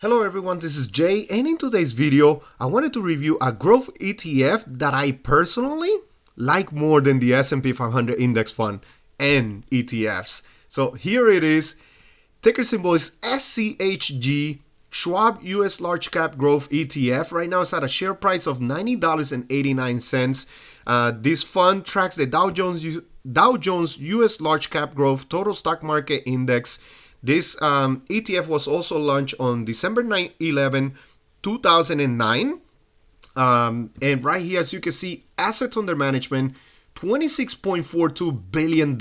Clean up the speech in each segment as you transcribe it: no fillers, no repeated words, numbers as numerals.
Hello everyone, this is Jay, and in today's video, I wanted to review a growth ETF that I personally like more than the S&P 500 index fund and ETFs. So here it is. Ticker symbol is SCHG, Schwab US Large Cap Growth ETF. Right now it's at a share price of $90.89. This fund tracks the Dow Jones US Large Cap Growth Total Stock Market Index. This ETF was also launched on December 11, 2009. And right here, as you can see, assets under management, $26.42 billion.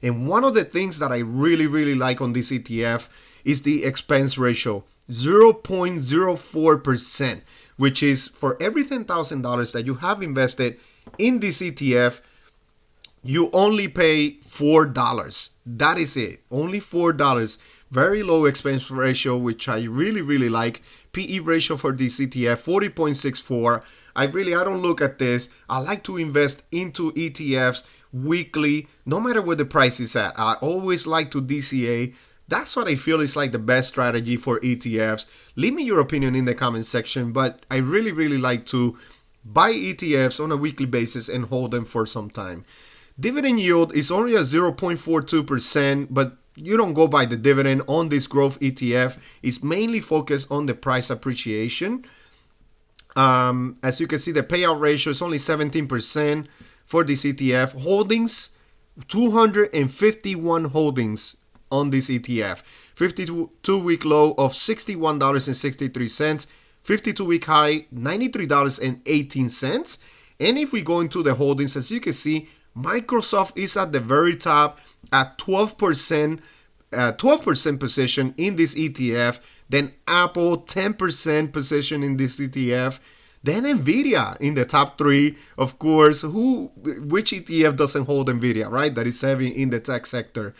And one of the things that I really like on this ETF is the expense ratio, 0.04%, which is for every $10,000 that you have invested in this ETF, you only pay $4. That is it. Only $4. Very low expense ratio, which I really like. PE ratio for this ETF, 40.64. I don't look at this. I like to invest into ETFs weekly, no matter where the price is at. I always like to DCA. That's what I feel is like the best strategy for ETFs. Leave me your opinion in the comment section, but I really like to buy ETFs on a weekly basis and hold them for some time. Dividend yield is only at 0.42%, but you don't go by the dividend on this growth ETF. It's mainly focused on the price appreciation. As you can see, the payout ratio is only 17% for this ETF. Holdings, 251 holdings on this ETF. 52-week low of $61.63. 52-week high, $93.18. And if we go into the holdings, as you can see, Microsoft is at the very top at 12% position in this ETF. Then Apple, 10% position in this ETF. Then Nvidia in the top 3. Of course, which ETF doesn't hold Nvidia, right? That is heavy in the tech sector.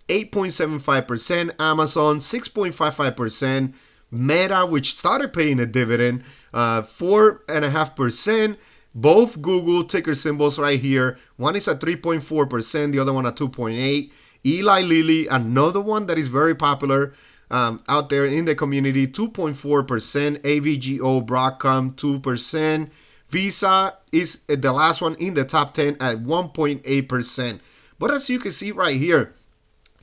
8.75%. Amazon, 6.55%. Meta, which started paying a dividend, 4.5%. Both Google ticker symbols right here. One is at 3.4%, the other one at 2.8%. Eli Lilly, another one that is very popular out there in the community, 2.4%. AVGO, Broadcom, 2%. Visa is the last one in the top 10 at 1.8%. But as you can see right here,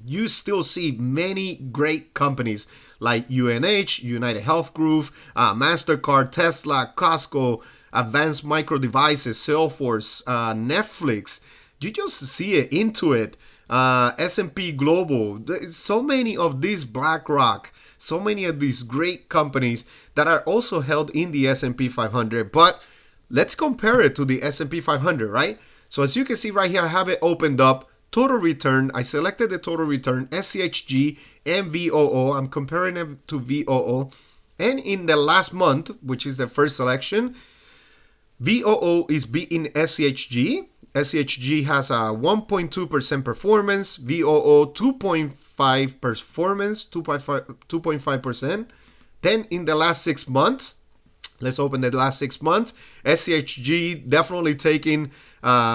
you still see many great companies like UNH, United Health Group, MasterCard, Tesla, Costco, Advanced Micro Devices, Salesforce, Netflix. You just see it, Intuit, S&P Global. So many of these, BlackRock, so many of these great companies that are also held in the S&P 500. But let's compare it to the S&P 500, right? So as you can see right here, I have it opened up. Total return, I selected the total return, SCHG and VOO. I'm comparing them to VOO. And in the last month, which is the first selection, VOO is beating SCHG. SCHG has a 1.2% performance. VOO 2.5 performance, 2.5%. Then in the last 6 months, let's open the last 6 months. SCHG definitely taking a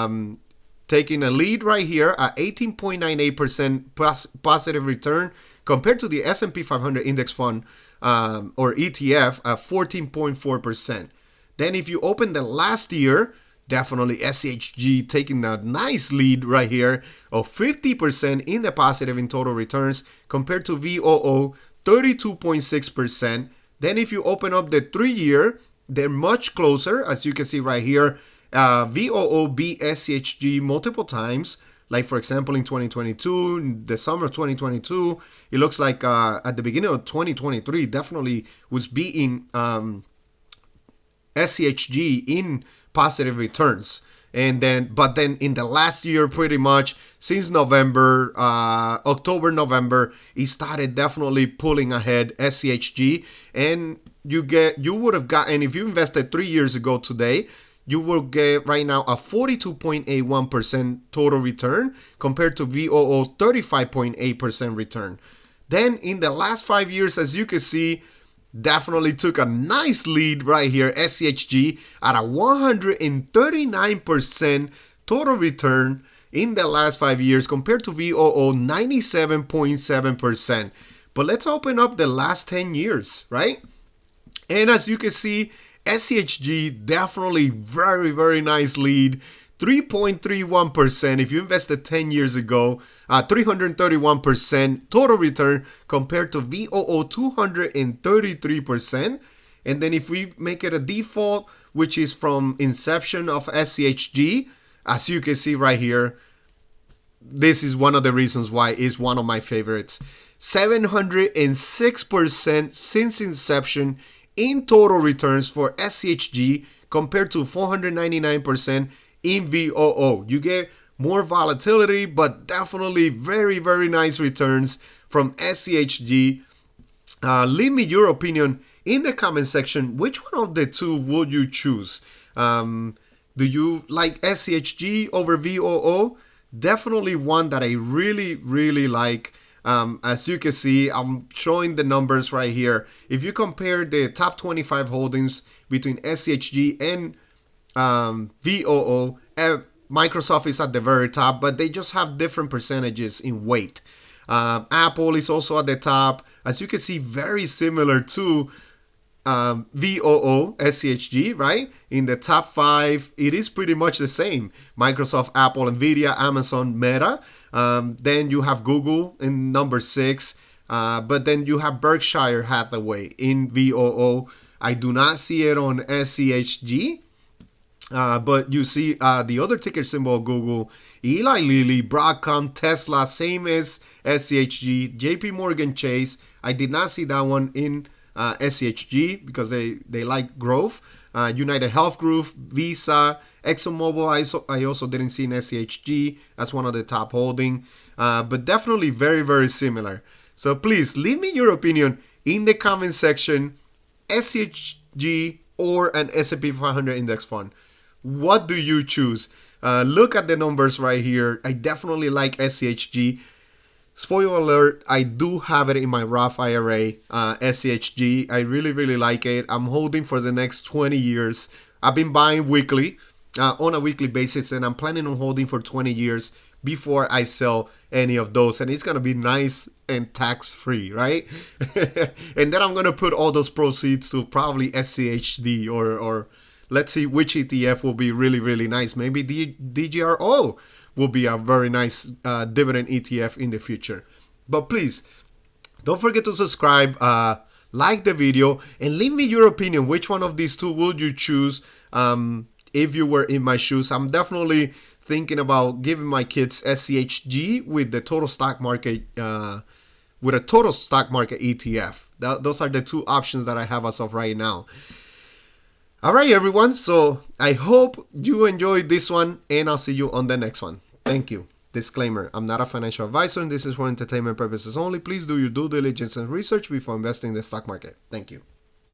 lead right here at 18.98% positive return compared to the S&P 500 index fund or ETF at 14.4%. Then if you open the last year, definitely SCHG taking a nice lead right here of 50% in the positive in total returns compared to VOO, 32.6%. Then if you open up the 3-year, they're much closer, as you can see right here. VOO beat SCHG multiple times. Like for example, in 2022, in the summer of 2022, it looks like at the beginning of 2023, definitely was beating SCHG in positive returns. But then in the last year, pretty much since November, October, November, it started definitely pulling ahead SCHG. And you would have gotten, if you invested 3 years ago today, you will get right now a 42.81% total return compared to VOO 35.8% return. Then in the last 5 years, as you can see, definitely took a nice lead right here. SCHG at a 139% total return in the last 5 years compared to VOO 97.7%. But let's open up the last 10 years, right? And as you can see, SCHG definitely very, very nice lead. 3.31% if you invested 10 years ago, 331% total return compared to VOO 233%. And then if we make it a default, which is from inception of SCHG, as you can see right here, this is one of the reasons why it's one of my favorites. 706% since inception in total returns for SCHG compared to 499% in VOO. You get more volatility, but definitely very, very nice returns from SCHG. Leave me your opinion in the comment section. Which one of the two would you choose? Do you like SCHG over VOO? Definitely one that I really, really like. As you can see, I'm showing the numbers right here. If you compare the top 25 holdings between SCHG and VOO, Microsoft is at the very top, but they just have different percentages in weight. Apple is also at the top. As you can see, very similar to VOO, SCHG, right? In the top 5, it is pretty much the same. Microsoft, Apple, Nvidia, Amazon, Meta. Then you have Google in number 6. But then you have Berkshire Hathaway in VOO. I do not see it on SCHG. But you see the other ticker symbol of Google, Eli Lilly, Broadcom, Tesla, same as SCHG, JP Morgan Chase. I did not see that one in SCHG because they like growth. United Health Group, Visa, ExxonMobil, I also didn't see in SCHG. That's one of the top holding. But definitely very, very similar. So please leave me your opinion in the comment section. SCHG or an S&P 500 index fund. What do you choose? Look at the numbers right here. I definitely like SCHG. Spoiler alert, I do have it in my Roth IRA, SCHG. I really, really like it. I'm holding for the next 20 years. I've been buying weekly, on a weekly basis, and I'm planning on holding for 20 years before I sell any of those. And it's going to be nice and tax-free, right? And then I'm going to put all those proceeds to probably SCHD or let's see which ETF will be really, really nice. Maybe DGRO will be a very nice dividend ETF in the future. But please, don't forget to subscribe, like the video, and leave me your opinion. Which one of these two would you choose if you were in my shoes? I'm definitely thinking about giving my kids SCHG with the total stock market, with a total stock market ETF. Those are the two options that I have as of right now. All right, everyone. So I hope you enjoyed this one, and I'll see you on the next one. Thank you. Disclaimer, I'm not a financial advisor, and this is for entertainment purposes only. Please do your due diligence and research before investing in the stock market. Thank you.